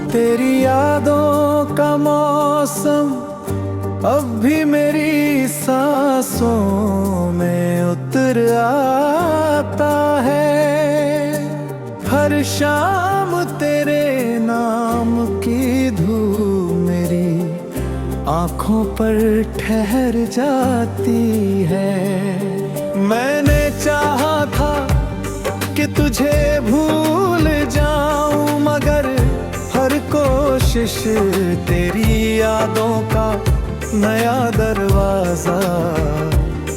तेरी यादों का मौसम अब भी मेरी सांसों में उतर आता है। हर शाम तेरे नाम की धूप मेरी आँखों पर ठहर जाती है। मैंने चाहा था कि तुझे भूल जाऊं, मगर हर कोशिश तेरी यादों का नया दरवाजा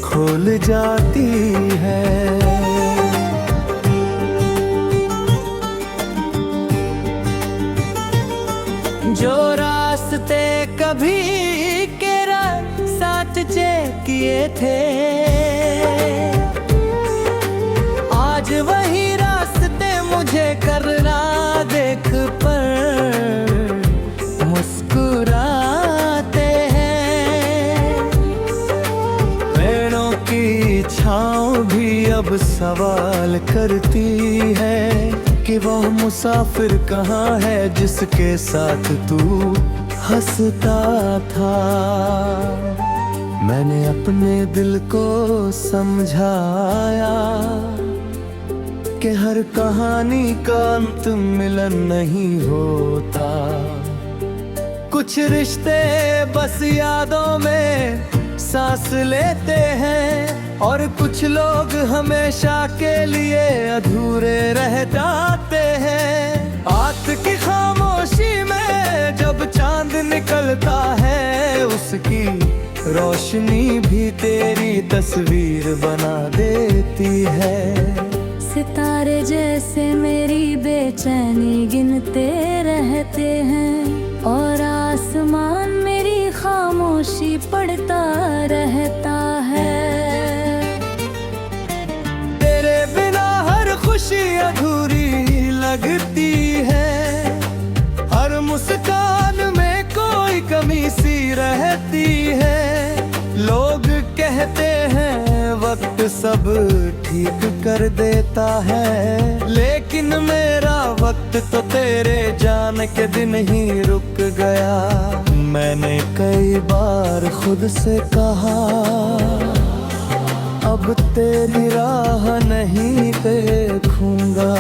खोल जाती है। जो रास्ते कभी तेरा साथ किए थे, आज वही रास्ते मुझे करना देख पर मुस्कुराते हैं। पेड़ों की छाँव भी अब सवाल करती है कि वह मुसाफिर कहाँ है जिसके साथ तू हंसता था। मैंने अपने दिल को समझाया कि हर कहानी का अंत मिलन नहीं होता। कुछ रिश्ते बस यादों में सांस लेते हैं और कुछ लोग हमेशा के लिए अधूरे रह जाते हैं। रात की खामोशी में जब चांद निकलता है, उसकी रोशनी भी तेरी तस्वीर बना देती है। सितारे जैसे मेरी बेचैनी गिनते रहते हैं और आसमान मेरी खामोशी पढ़ता रहता है। तेरे बिना हर खुशी अधूरी लगती है, हर मुस्कान में कोई कमी सी रहती है। लोग कहते हैं वक्त सब ठीक कर देता है, लेकिन मेरा वक्त तो तेरे जाने के दिन ही रुक गया। मैंने कई बार खुद से कहा अब तेरी राह नहीं देखूंगा,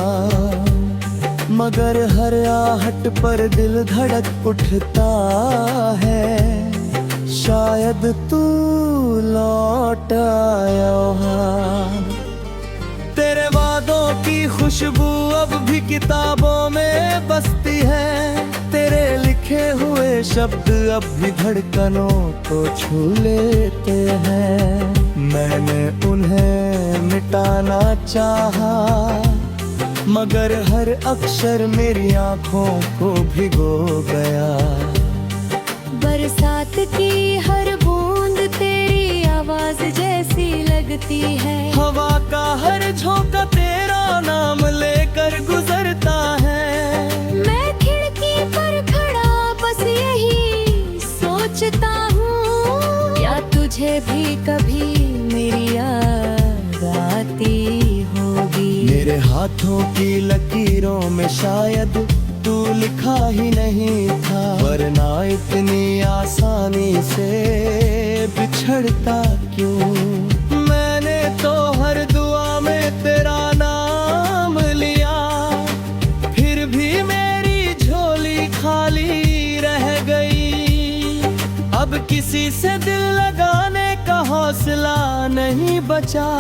मगर हर आहट पर दिल धड़क उठता है। शायद तू लौट आया। तेरे वादों की खुशबू अब भी किताबों में बसती है। तेरे लिखे हुए शब्द अब भी धड़कनों को छू लेते हैं। मैंने उन्हें मिटाना चाहा, मगर हर अक्षर मेरी आँखों को भिगो गया। बरसात की हर बूंद तेरी आवाज जैसी लगती है। हवा का हर झोंका तेरा नाम लेकर गुजरता है। मैं खिड़की पर खड़ा बस यही सोचता हूँ, क्या तुझे भी कभी मेरी याद आती होगी। मेरे हाथों की लकीरों में शायद तू लिखा ही नहीं था, वरना इतनी आसानी से बिछड़ता क्यों। मैंने तो हर दुआ में तेरा नाम लिया, फिर भी मेरी झोली खाली रह गई। अब किसी से दिल लगाने का हौसला नहीं बचा।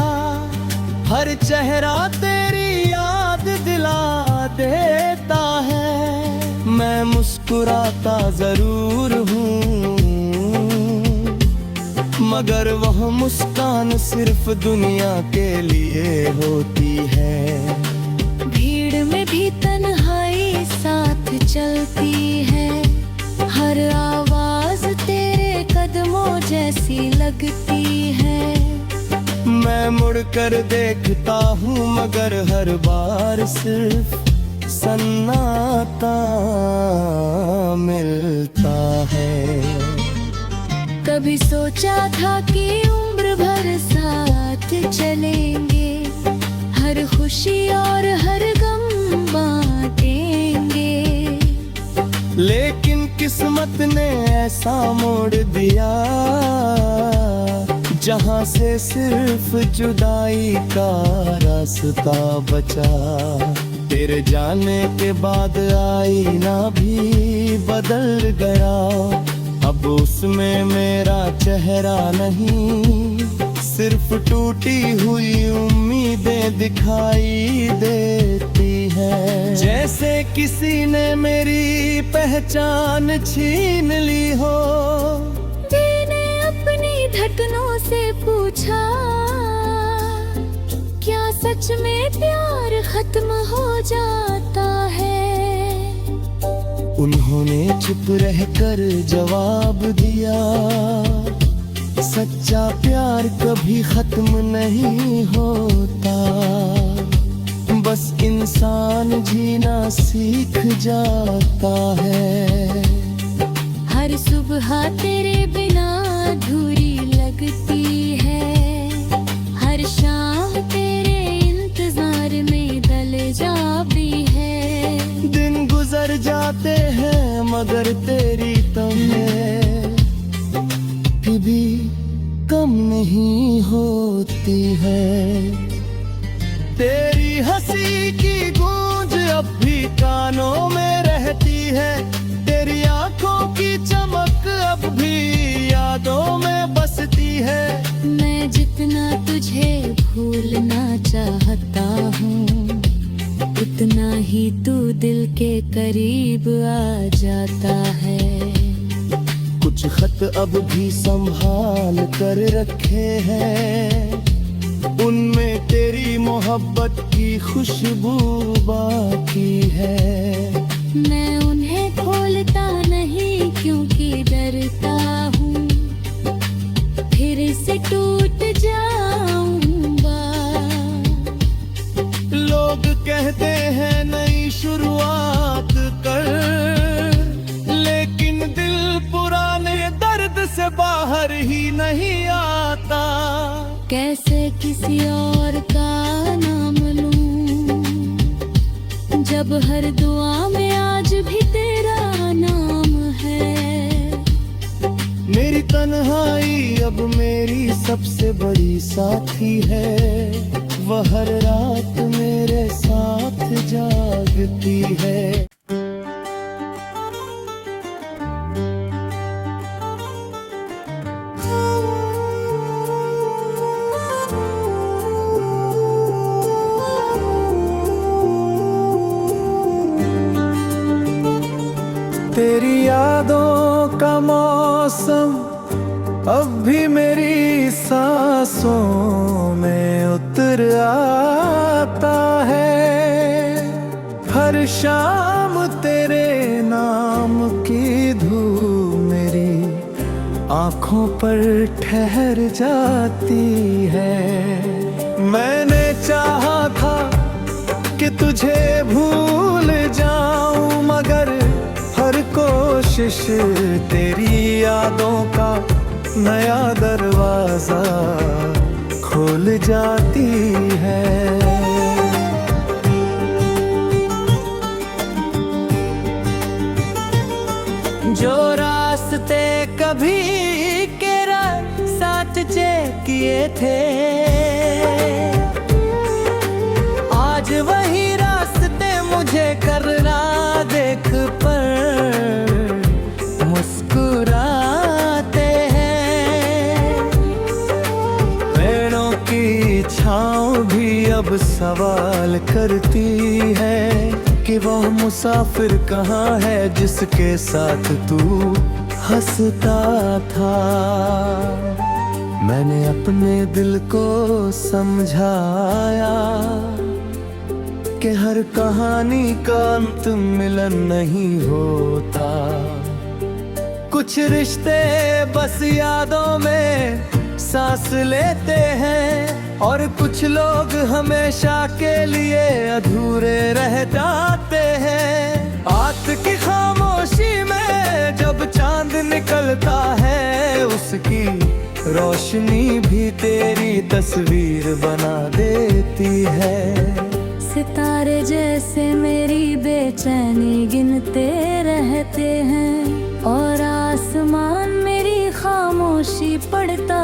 हर चेहरा तेरी याद दिला देता है। मैं मुस्कुराता जरूर हूँ, मगर वह मुस्कान सिर्फ दुनिया के लिए होती है। भीड़ में भी तन्हाई साथ चलती है, हर आवाज तेरे कदमों जैसी लगती है। मैं मुड़कर देखता हूँ, मगर हर बार सिर्फ सन्नाटा मिलता है। कभी सोचा था कि उम्र भर साथ चलेंगे, हर खुशी और हर गम बांटेंगे। लेकिन किस्मत ने ऐसा मोड़ दिया जहां से सिर्फ जुदाई का रास्ता बचा। तेरे जाने के बाद आईना भी बदल गया, अब उसमें मेरा चेहरा नहीं, सिर्फ टूटी हुई उम्मीदें दिखाई देती है। जैसे किसी ने मेरी पहचान छीन ली हो। मैंने अपनी धड़कनों से पूछा, क्या सच में प्यार खत्म हो जाता है? उन्होंने चुप रहकर जवाब दिया, सच्चा प्यार कभी खत्म नहीं होता, बस इंसान जीना सीख जाता है। हर सुबह तेरे बिना अधूरी लगती है, हर शाम तेरे इंतजार में दल जाती है। दिन गुजर जाते हैं मगर तेरी तमन्नाएं भी कम नहीं होती है। तेरी हंसी की गूंज अब भी कानों में रहती है, तेरी आंखों की चमक अब भी यादों में बसती है। मैं जितना तुझे भूलना चाहता हूँ, उतना ही तू दिल के करीब आ जाता है। कुछ खत अब भी संभाल कर रखे हैं, उनमें तेरी मोहब्बत की खुशबू बाकी है। मैं उन्हें खोलता नहीं क्योंकि डरता हूँ फिर से टूट जाऊंगा। लोग कहते हैं नई शुरुआत कर, लेकिन दिल पुराने दर्द से बाहर ही नहीं आता। कैसे किसी और का नाम लूं, जब हर दुआ में आज भी तेरा नाम है। मेरी तन्हाई अब मेरी सबसे बड़ी साथी है, वह हर रात मेरे साथ जागती है। तेरी यादों का मौसम अब भी मेरी सांसों में उतर आता है। हर शाम तेरे नाम की धूप मेरी आँखों पर ठहर जाती है। मैंने चाहा था कि तुझे भूल जाऊं, मगर हर कोशिश तेरी यादों का नया दरवाजा खोल जाती है। जो रास्ते कभी तेरा साथ किए थे, आज वही रास्ते मुझे करना देख पर मुस्कुराते हैं। पेड़ों की छाँव भी अब सवाल करती है कि वह मुसाफिर कहाँ है जिसके साथ तू हंसता था। मैंने अपने दिल को समझाया कि हर कहानी का अंत मिलन नहीं होता। कुछ रिश्ते बस यादों में सांस लेते हैं, और कुछ लोग हमेशा के लिए अधूरे रह जाते हैं। रात की खामोशी में जब चांद निकलता है, उसकी रोशनी भी तेरी तस्वीर बना देती है। सितारे जैसे मेरी बेचैनी गिनते रहते हैं, और आसमान मेरी खामोशी पढ़ता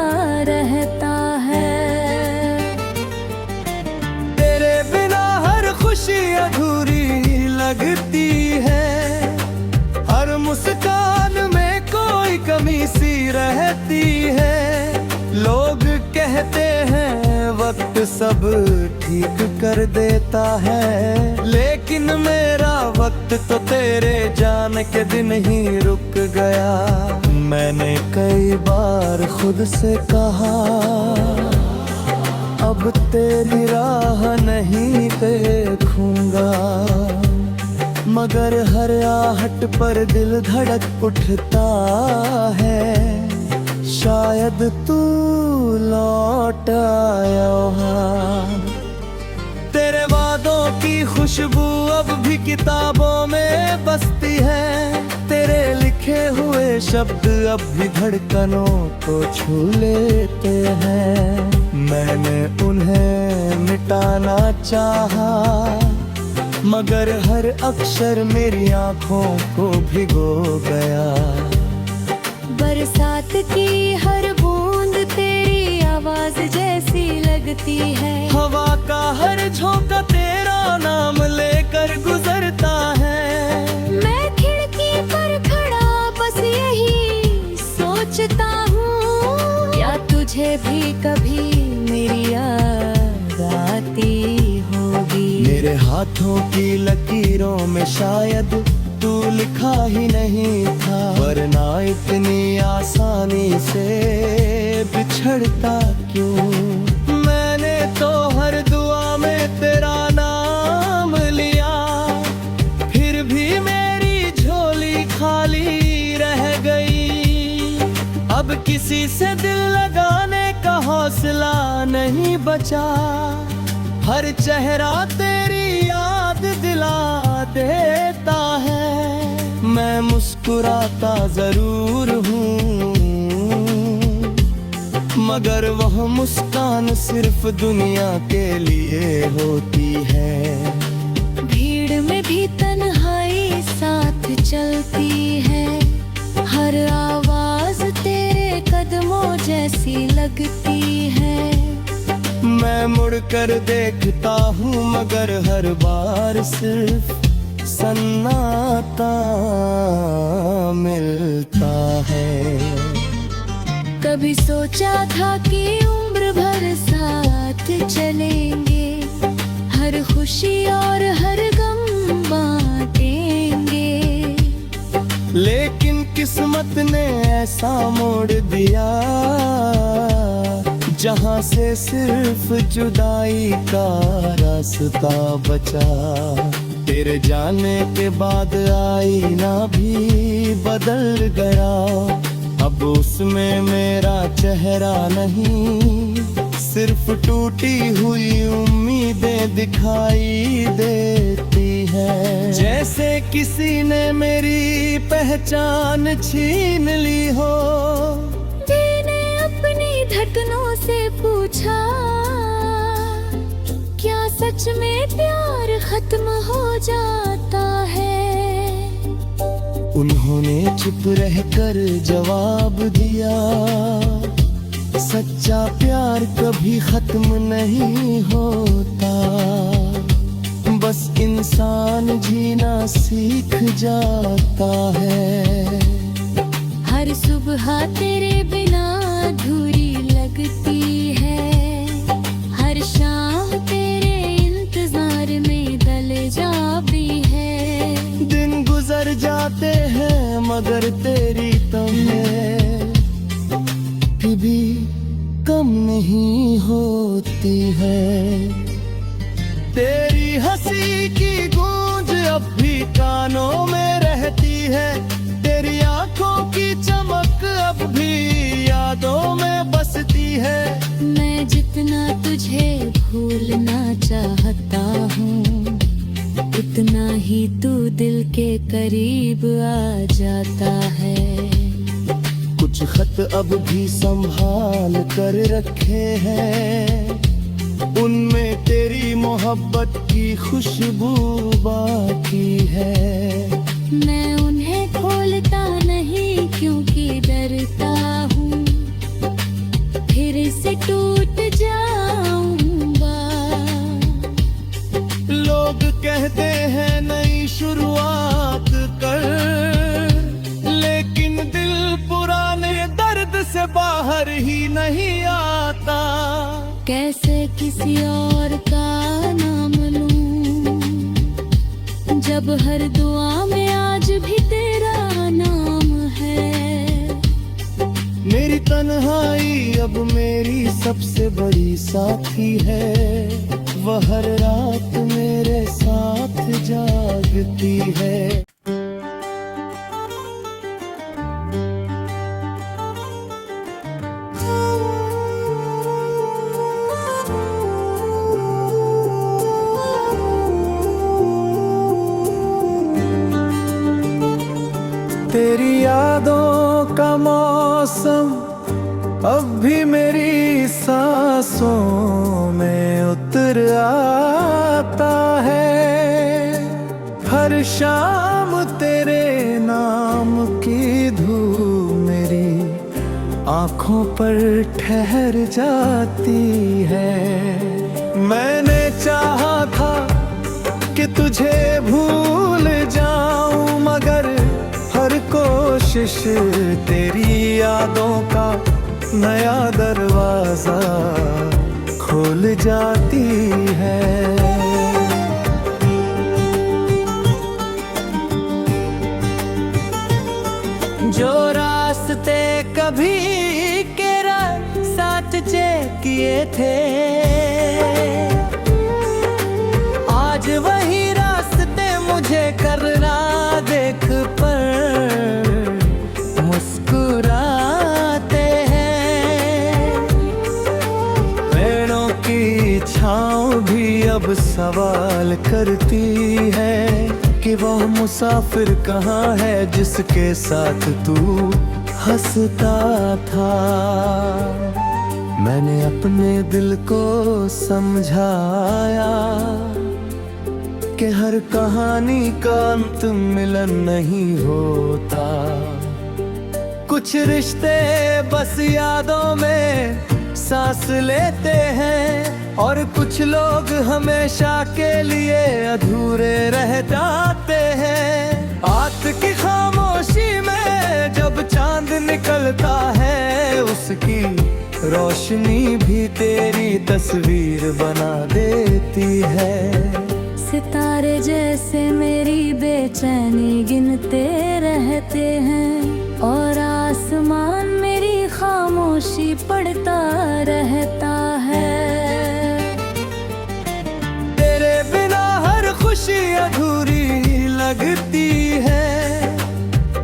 रहता है। तेरे बिना हर खुशी अधूरी लगती है, हर मुस्कान में कोई कमी सी रहती है। लोग कहते हैं वक्त सब ठीक कर देता है, लेकिन मेरा वक्त तो तेरे जाने के दिन ही रुक गया। मैंने कई बार खुद से कहा अब तेरी राह नहीं देखूंगा, मगर हर आहट पर दिल धड़क उठता है, शायद तू लौट आया वहाँ। तेरे वादों की खुशबू अब भी किताबों में बसती है, तेरे लिखे हुए शब्द अब भी धड़कनों को छू लेते हैं। मैंने उन्हें मिटाना चाहा, मगर हर अक्षर मेरी आंखों को भिगो गया। बरसात की हर बूंद तेरी आवाज जैसी लगती है, हवा का हर झोंका तेरा नाम लेकर गुजरता है। मैं खिड़की पर खड़ा बस यही सोचता हूँ, क्या तुझे भी कभी मेरी याद आती होगी। मेरे हाथों की लकीरों में शायद तू लिखा ही नहीं था, वरना इतनी आसानी से बिछड़ता क्यों। मैंने तो हर दुआ में तेरा नाम लिया, फिर भी मेरी झोली खाली रह गई। अब किसी से दिल लगाने का हौसला नहीं बचा, हर चेहरा तेरी याद दिला देता है। मैं मुस्कुराता जरूर हूँ, मगर वह मुस्कान सिर्फ दुनिया के लिए होती है। भीड़ में भी तन्हाई साथ चलती है, हर आवाज तेरे कदमों जैसी लगती है। मैं मुड़कर देखता हूँ, मगर हर बार सिर्फ सन्नाटा मिलता है। कभी सोचा था कि उम्र भर साथ चलेंगे, हर खुशी और हर गम बांटेंगे, लेकिन किस्मत ने ऐसा मोड़ दिया, जहाँ से सिर्फ जुदाई का रास्ता बचा। तेरे जाने के बाद आईना भी बदल गया, अब उसमें मेरा चेहरा नहीं, सिर्फ टूटी हुई उम्मीदें दिखाई देती है। जैसे किसी ने मेरी पहचान छीन ली हो। मैंने अपनी धड़कनों से पूछा, क्या सच में प्यार खत्म हो जाता है। उन्होंने चुप रहकर जवाब दिया, सच्चा प्यार कभी खत्म नहीं होता, बस इंसान जीना सीख जाता है। हर सुबह तेरे बिना अधूरी लगती है, हर शाम तेरे इंतजार में दल जाती है। दिन गुजर जाते हैं मगर तेरी तमन्ना भी कम नहीं होती है। तेरी हंसी की गूंज अब भी कानों में रहती है, तेरी आंखों की चमक अब भी यादों में बसती है। मैं जितना तुझे भूलना चाहता हूँ, उतना ही तू दिल के करीब आ जाता है। कुछ खत अब भी संभाल कर रखे हैं, उनमें तेरी मोहब्बत की खुशबू बाकी है। मैं उन्हें खोलता नहीं क्योंकि डरता हूँ फिर से टूट जाऊंगा। लोग कहते हैं नई शुरुआत कर, लेकिन दिल पुराने दर्द से बाहर ही नहीं आता। कैसे किसी और का नाम लूं जब हर दुआ में आज भी तेरा नाम है। मेरी तन्हाई अब मेरी सबसे बड़ी साथी है, वह हर रात मेरे साथ जागती है। तेरी यादों का मौसम अब भी मेरी सांसों में उतर आता है। हर शाम तेरे नाम की धूप मेरी आँखों पर ठहर जाती है। मैंने चाहा था कि तुझे भूल जाऊं, मगर हर कोशिश तेरी यादों का नया दरवाजा खोल जाती है। जो रास्ते कभी तेरा साथ किए थे, आज वही रास्ते मुझे करना देख पर मुस्कुराते हैं। पेड़ों की छाँव भी अब सवाल करती है कि वह मुसाफिर कहाँ है जिसके साथ तू हंसता था। मैंने अपने दिल को समझाया कि हर कहानी का अंत मिलन नहीं होता। कुछ रिश्ते बस यादों में सांस लेते हैं, और कुछ लोग हमेशा के लिए अधूरे रह जाते हैं। रात की खामोशी में जब चांद निकलता है, उसकी रोशनी भी तेरी तस्वीर बना देती है। सितारे जैसे मेरी बेचैनी गिनते रहते हैं, और आसमान मेरी खामोशी पढ़ता रहता है। तेरे बिना हर खुशी अधूरी लगती है,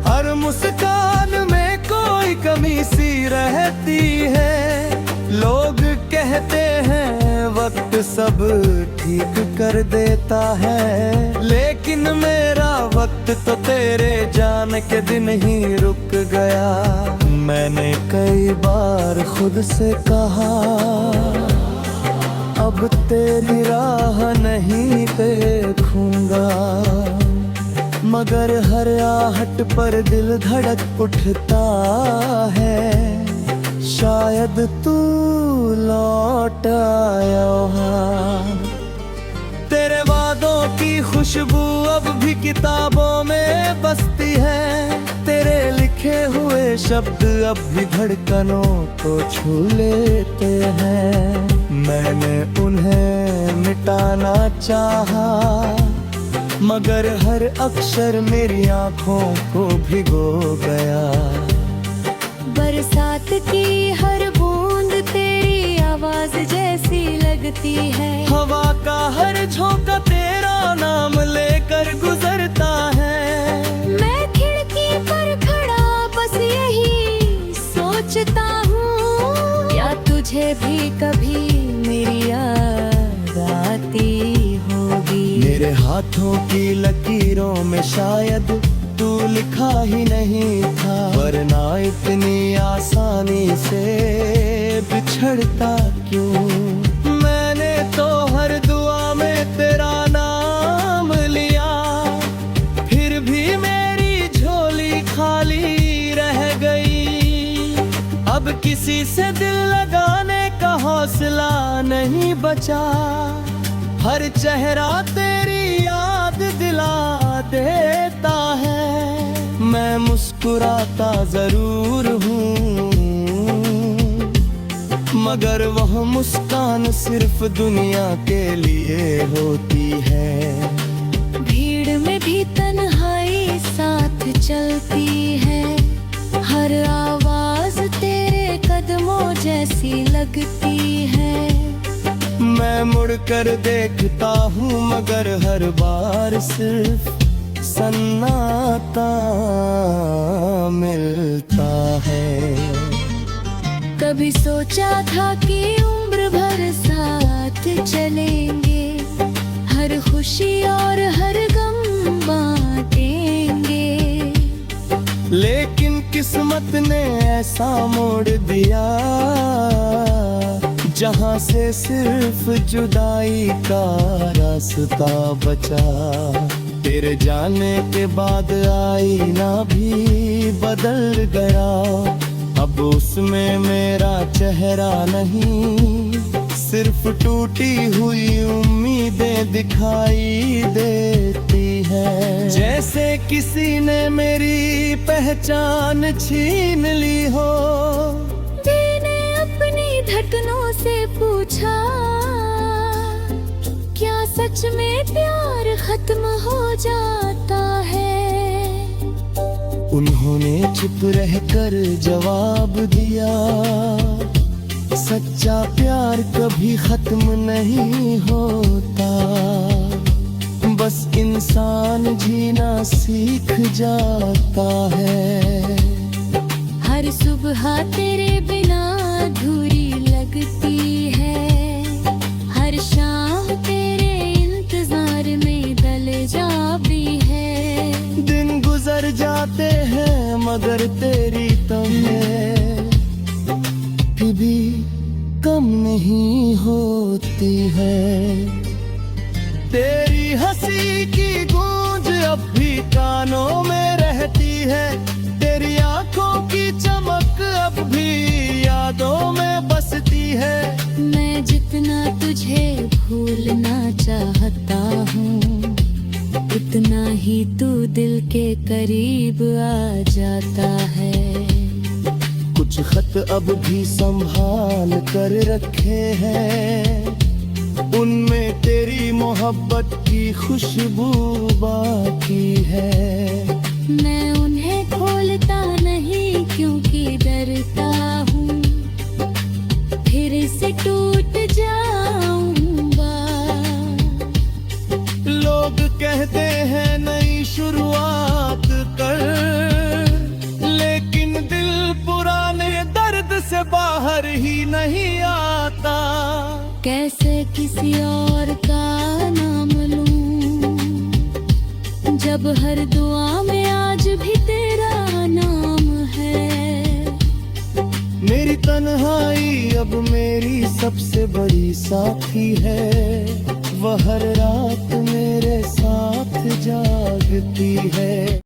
हर मुस्कान में कोई कमी सी रहती है। लोग कहते हैं वक्त सब ठीक कर देता है, लेकिन मेरा वक्त तो तेरे जाने के दिन ही रुक गया। मैंने कई बार खुद से कहा अब तेरी राह नहीं देखूंगा, मगर हर आहट पर दिल धड़क उठता है। शायद तू लौट आया वहाँ। तेरे वादों की खुशबू अब भी किताबों में बसती है, तेरे लिखे हुए शब्द अब भी धड़कनों को छू लेते हैं। मैंने उन्हें मिटाना चाहा, मगर हर अक्षर मेरी आँखों को भिगो गया। बरसात की हर बूंद तेरी आवाज जैसी लगती है, हवा का हर झोंका तेरा नाम लेकर गुजरता है। मैं खिड़की पर खड़ा बस यही सोचता हूँ, क्या तुझे भी कभी मेरी याद आती होगी। मेरे हाथों की लकीरों में शायद तू लिखा ही नहीं था, वरना इतनी आसानी से बिछड़ता क्यों। मैंने तो हर दुआ में तेरा नाम लिया, फिर भी मेरी झोली खाली रह गई। अब किसी से दिल लगाने का हौसला नहीं बचा, हर चेहरा तेरी याद दिला देता है। मैं मुस्कुराता जरूर हूँ, मगर वह मुस्कान सिर्फ दुनिया के लिए होती है। भीड़ में भी तन्हाई साथ चलती है, हर आवाज तेरे कदमों जैसी लगती है। मैं मुड़कर देखता हूँ मगर हर बार सिर्फ सन्नाटा मिलता है। कभी सोचा था कि उम्र भर साथ चलेंगे, हर खुशी और हर गम बांटेंगे। लेकिन किस्मत ने ऐसा मोड़ दिया, जहाँ से सिर्फ जुदाई का रास्ता बचा। तेरे जाने के बाद आईना भी बदल गया, अब उसमें मेरा चेहरा नहीं, सिर्फ टूटी हुई उम्मीदें दिखाई देती है। जैसे किसी ने मेरी पहचान छीन ली हो। मैंने अपनी धड़कनों से पूछा, क्या सच में प्यार खत्म हो जाता है? उन्होंने चुप रहकर जवाब दिया, सच्चा प्यार कभी खत्म नहीं होता, बस इंसान जीना सीख जाता है। हर सुबह तेरे बिना अधूरी लगती है, हर शाम तेरे इंतजार में दल जाती है। दिन गुजर जाते हैं मगर तेरी तमन्नाएं फिर भी कम नहीं होती है। तेरी हंसी की गूंज अब भी कानों में रहती है, तेरी आंखों की चमक अब भी यादों में बसती है। मैं जितना तुझे भूलना चाहता हूँ, उतना ही तू दिल के करीब आ जाता है। कुछ खत अब भी संभाल कर रखे हैं, उनमें तेरी मोहब्बत की खुशबू बाकी है। मैं उन्हें खोलता नहीं क्योंकि डरता हूँ, फिर से टूट जाऊंगा। लोग कहते हैं नई शुरुआत कर, लेकिन दिल पुराने दर्द से बाहर ही नहीं आता। कैसे किसी और का नाम लूं, जब हर दुआ में आज भी तेरा नाम है। मेरी तन्हाई अब मेरी सबसे बड़ी साथी है, वह हर रात मेरे साथ जागती है।